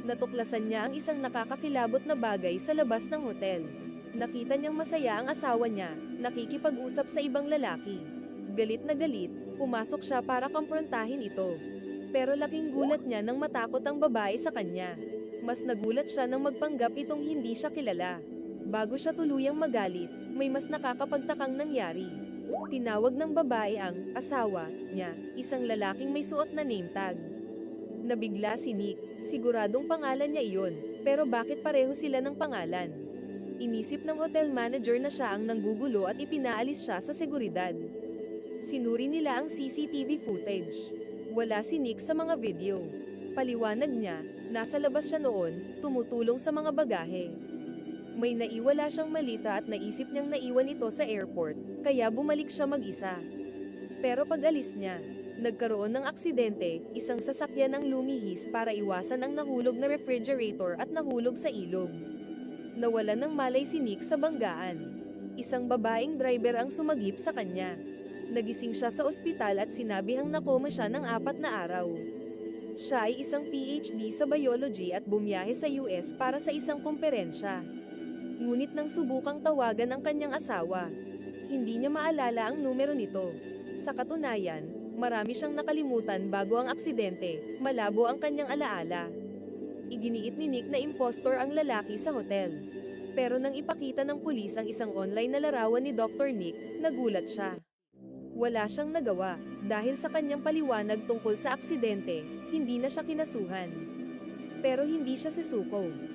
Natuklasan niya ang isang nakakakilabot na bagay sa labas ng hotel. Nakita niyang masaya ang asawa niya, nakikipag-usap sa ibang lalaki. Galit na galit, pumasok siya para kumprontahin ito. Pero laking gulat niya nang matakot ang babae sa kanya. Mas nagulat siya nang magpanggap itong hindi siya kilala. Bago siya tuluyang magalit, may mas nakakapagtakang nangyari. Tinawag ng babae ang asawa niya, isang lalaking may suot na name tag. Nabigla si Nick, siguradong pangalan niya iyon, pero bakit pareho sila ng pangalan? Inisip ng hotel manager na siya ang nanggugulo at ipinaalis siya sa seguridad. Sinuri nila ang CCTV footage. Wala si Nick sa mga video. Paliwanag niya, nasa labas siya noon, tumutulong sa mga bagahe. May naiwala siyang malita at naisip niyang naiwan ito sa airport, kaya bumalik siya mag-isa. Pero pag-alis niya, nagkaroon ng aksidente, isang sasakyan ang lumihis para iwasan ang nahulog na refrigerator at nahulog sa ilog. Nawalan ng malay si Nick sa banggaan. Isang babaeng driver ang sumagip sa kanya. Nagising siya sa ospital at sinabihang nakoma siya ng 4 na araw. Siya ay isang PhD sa biology at bumiyahe sa US para sa isang komperensya. Ngunit nang subukang tawagan ang kanyang asawa, hindi niya maalala ang numero nito. Sa katunayan, marami siyang nakalimutan bago ang aksidente, malabo ang kanyang alaala. Iginiit ni Nick na impostor ang lalaki sa hotel. Pero nang ipakita ng pulis ang isang online na larawan ni Dr. Nick, nagulat siya. Wala siyang nagawa, dahil sa kanyang paliwanag tungkol sa aksidente, hindi na siya kinasuhan. Pero hindi siya sisuko.